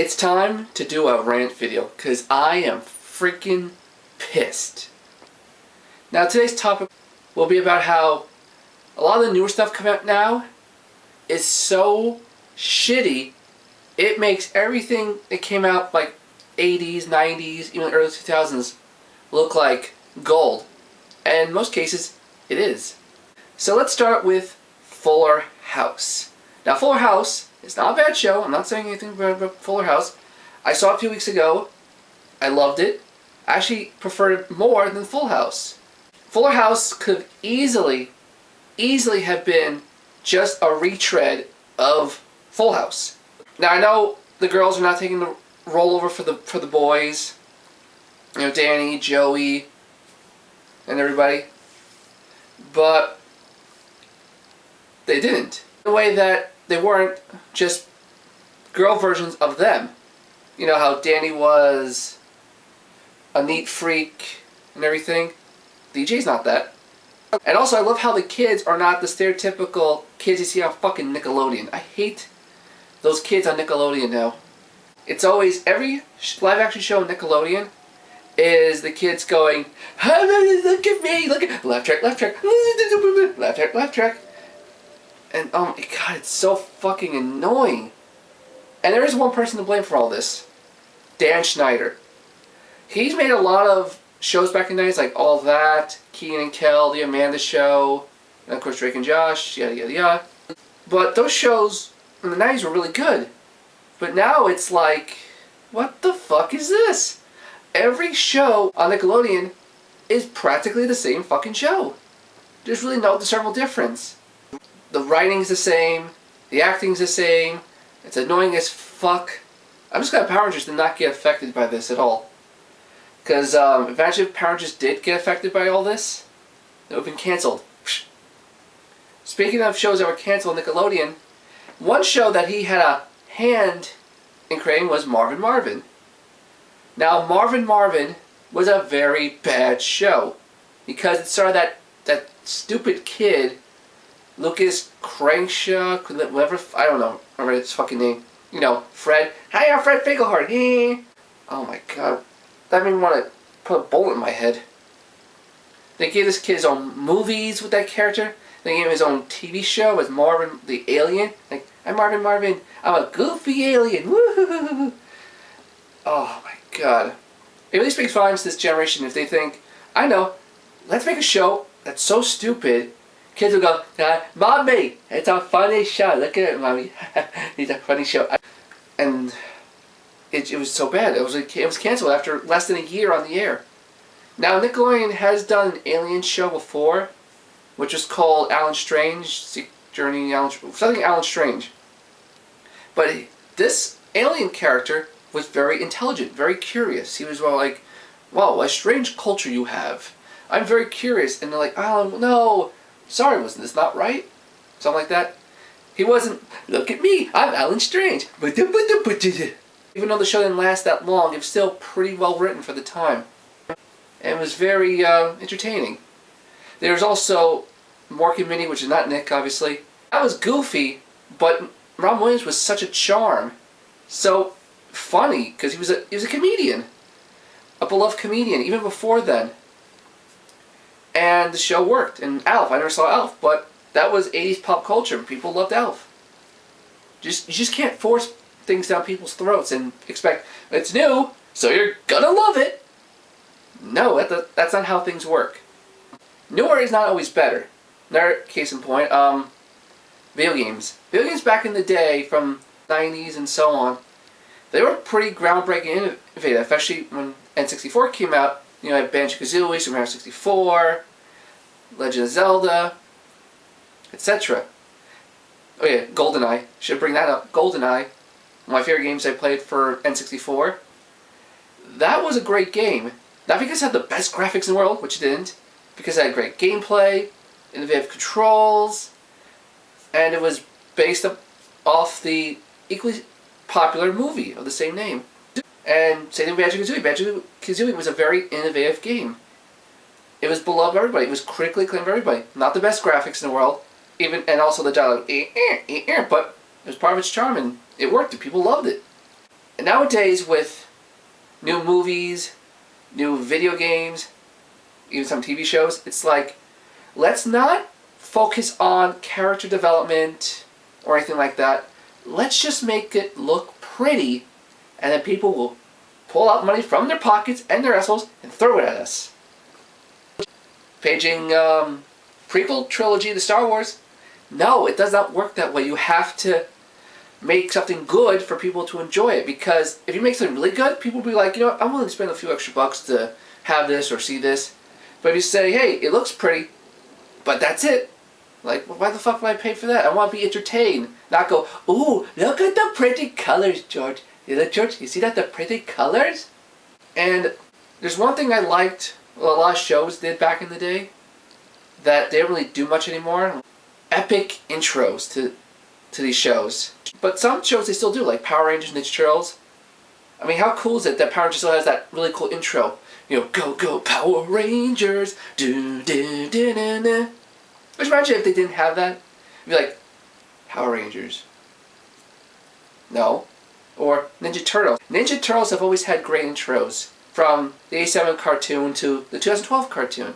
It's time to do a rant video because I am freaking pissed. Now today's topic will be about how a lot of the newer stuff coming out now is so shitty it makes everything that came out like 80s, 90s, even early 2000s look like gold. And in most cases it is. So let's start with Fuller House. Now Fuller House is not a bad show. I'm not saying anything about Fuller House. I saw it a few weeks ago. I loved it. I actually preferred it more than Full House. Fuller House could easily have been just a retread of Full House. Now I know the girls are not taking the rollover for the boys. You know, Danny, Joey, and everybody. But they didn't. The way that they weren't just girl versions of them. You know how Danny was a neat freak and everything. DJ's not that. And also I love how the kids are not the stereotypical kids you see on fucking Nickelodeon. I hate those kids on Nickelodeon now. It's always, every live action show on Nickelodeon is the kids going, look at me, look at, left track, left track, left track, left track. And oh my god, it's so fucking annoying. And there is one person to blame for all this. Dan Schneider. He's made a lot of shows back in the 90s, like All That, Kenan and Kel, The Amanda Show, and of course Drake and Josh, yada yada yada. But those shows in the 90s were really good. But now it's like, what the fuck is this? Every show on Nickelodeon is practically the same fucking show. There's really no discernible difference. The writing's the same, the acting's the same, it's annoying as fuck. I'm just glad Power Rangers did not get affected by this at all. Because imagine if Power Rangers did get affected by all this, it would have been cancelled. Speaking of shows that were cancelled on Nickelodeon, one show that he had a hand in creating was Marvin Marvin. Now Marvin Marvin was a very bad show because it started that stupid kid, Lucas Crankshaw, whatever, I don't know, remember his fucking name. You know, Fred. Hi, I'm Fred Finkelhart. Oh my god. That made me want to put a bullet in my head. They gave this kid his own movies with that character. They gave him his own TV show as Marvin the Alien. Like, I'm Marvin Marvin. I'm a goofy alien. Woo-hoo-hoo-hoo. Oh my god. It really speaks volumes to this generation if they think, I know, let's make a show that's so stupid. Kids will go, Mommy, it's a funny show. Look at it, Mommy. It's a funny show. And it was so bad. It was canceled after less than a year on the air. Now Nickelodeon has done an alien show before, which is called Alan Strange, something Alan Strange. But this alien character was very intelligent, very curious. He was like, wow, a strange culture you have. I'm very curious. And they're like, Alan, no, sorry, wasn't this not right? Something like that. He wasn't, look at me, I'm Alan Strange. Even though the show didn't last that long, it was still pretty well written for the time. And it was very entertaining. There was also Mork and Minnie, which is not Nick, obviously. That was goofy, but Ron Williams was such a charm. So funny, because he was a comedian. A beloved comedian, even before then. And the show worked. And Alf, I never saw Alf, but that was 80s pop culture. People loved Alf. You just can't force things down people's throats and expect, it's new, so you're gonna love it. No, that's not how things work. Newer is not always better. Another case in point, video games. Video games back in the day, from 90s and so on, they were pretty groundbreaking and innovative, especially when N64 came out. You know, I had Banjo-Kazooie, Super Mario 64, Legend of Zelda, etc. Oh yeah, GoldenEye. Should bring that up. GoldenEye, one of my favorite games I played for N64. That was a great game. Not because it had the best graphics in the world, which it didn't, because it had great gameplay, innovative controls, and it was based off the equally popular movie of the same name. And same thing with Banjo-Kazooie. Banjo-Kazooie was a very innovative game. It was beloved by everybody. It was critically acclaimed by everybody. Not the best graphics in the world, and also the dialogue, but it was part of its charm, and it worked, and people loved it. And nowadays with new movies, new video games, even some TV shows, it's like, let's not focus on character development or anything like that. Let's just make it look pretty, and then people will pull out money from their pockets and their assholes and throw it at us. Paging prequel trilogy to Star Wars. No, it does not work that way. You have to make something good for people to enjoy it, because if you make something really good, people will be like, you know what, I'm willing to spend a few extra bucks to have this or see this. But if you say, hey, it looks pretty, but that's it, like, well, why the fuck would I pay for that? I want to be entertained, not go, ooh, look at the pretty colors, George. George, you see that, the pretty colors? And there's one thing I liked what a lot of shows did back in the day that they don't really do much anymore. Epic intros to these shows. But some shows they still do, like Power Rangers, Ninja Turtles. I mean, how cool is it that Power Rangers still has that really cool intro? You know, go, go, Power Rangers, do, do, do, do, do. Which imagine if they didn't have that? It'd be like, Power Rangers. No. Or Ninja Turtles. Ninja Turtles have always had great intros. From the 87 cartoon to the 2012 cartoon.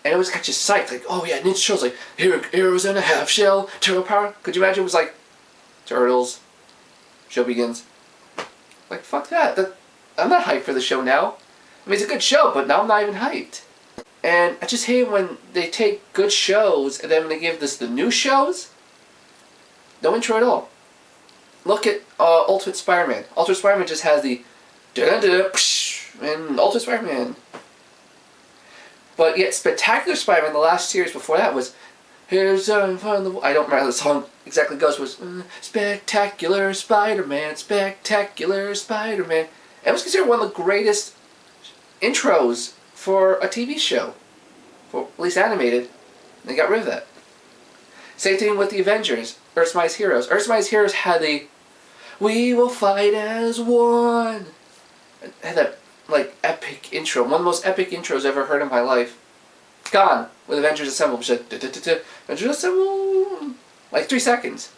And it always got you psyched, like, oh yeah, Ninja Turtles, like, heroes in a half shell, turtle power. Could you imagine it was like, Turtles, show begins. Like, fuck that. I'm not hyped for the show now. I mean, it's a good show, but now I'm not even hyped. And I just hate when they take good shows and then when they give this the new shows, no intro at all. Look at Ultimate Spider-Man. Ultimate Spider-Man just has the da-da-da, and Ultimate Spider-Man. But yet, Spectacular Spider-Man, the last series before that was, here's I don't remember how the song exactly goes, was Spectacular Spider-Man, Spectacular Spider-Man. It was considered one of the greatest intros for a TV show, for at least animated. They got rid of that. Same thing with the Avengers, Earth's Mightiest Heroes. Earth's Mightiest Heroes had the, we will fight as one. It had that, like, epic intro. One of the most epic intros I've ever heard in my life. Gone with Avengers Assemble. Which said, Avengers Assemble. Like 3 seconds.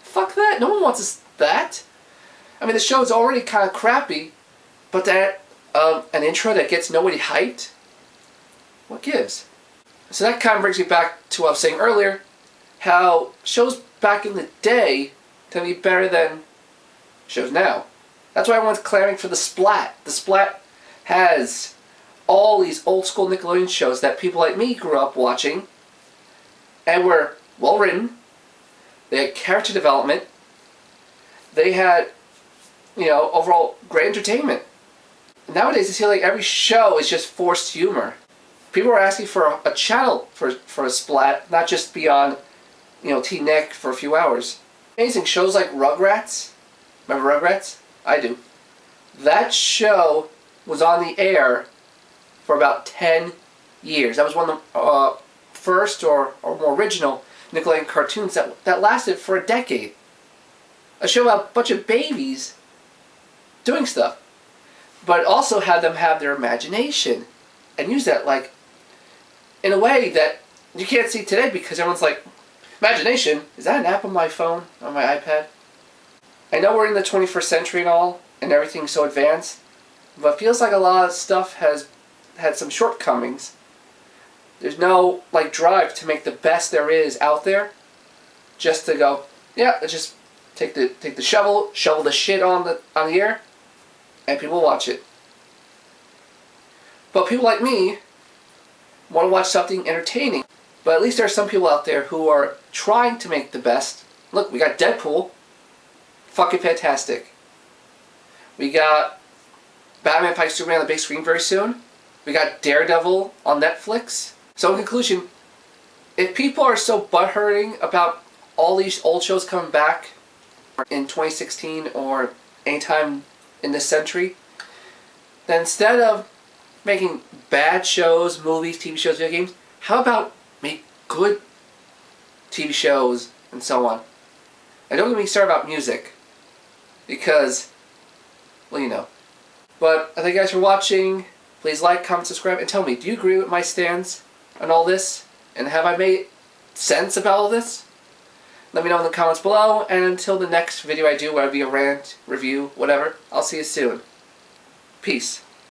Fuck that. No one wants that. I mean, the show is already kind of crappy, but that, an intro that gets nobody hyped? What gives? So that kind of brings me back to what I was saying earlier. How shows back in the day tend to be better than shows now. That's why everyone's clamoring for the Splat. The Splat has all these old school Nickelodeon shows that people like me grew up watching and were well written. They had character development. They had, you know, overall great entertainment. Nowadays, it seems like every show is just forced humor. People are asking for a channel for a Splat, not just be on, you know, T-Nick for a few hours. Amazing shows like Rugrats. Remember Rugrats? I do. That show was on the air for about 10 years. That was one of the first or more original Nickelodeon cartoons that lasted for a decade. A show about a bunch of babies doing stuff. But also had them have their imagination and use that, like, in a way that you can't see today because everyone's like, imagination? Is that an app on my phone, on my iPad? I know we're in the 21st century and all, and everything's so advanced, but it feels like a lot of stuff has had some shortcomings. There's no, like, drive to make the best there is out there, just to go, yeah, let's just take the shovel the shit on the air, and people watch it. But people like me want to watch something entertaining. But at least there are some people out there who are trying to make the best. Look, we got Deadpool. Fucking fantastic. We got Batman fights Superman on the big screen very soon. We got Daredevil on Netflix. So in conclusion, if people are so butthurting about all these old shows coming back in 2016 or anytime in this century, then instead of making bad shows, movies, TV shows, video games, how about make good TV shows and so on? And don't get me started about music, because, well, you know. But I thank you guys for watching. Please like, comment, subscribe, and tell me, do you agree with my stance on all this? And have I made sense about all this? Let me know in the comments below, and until the next video I do, whether it be a rant, review, whatever, I'll see you soon. Peace.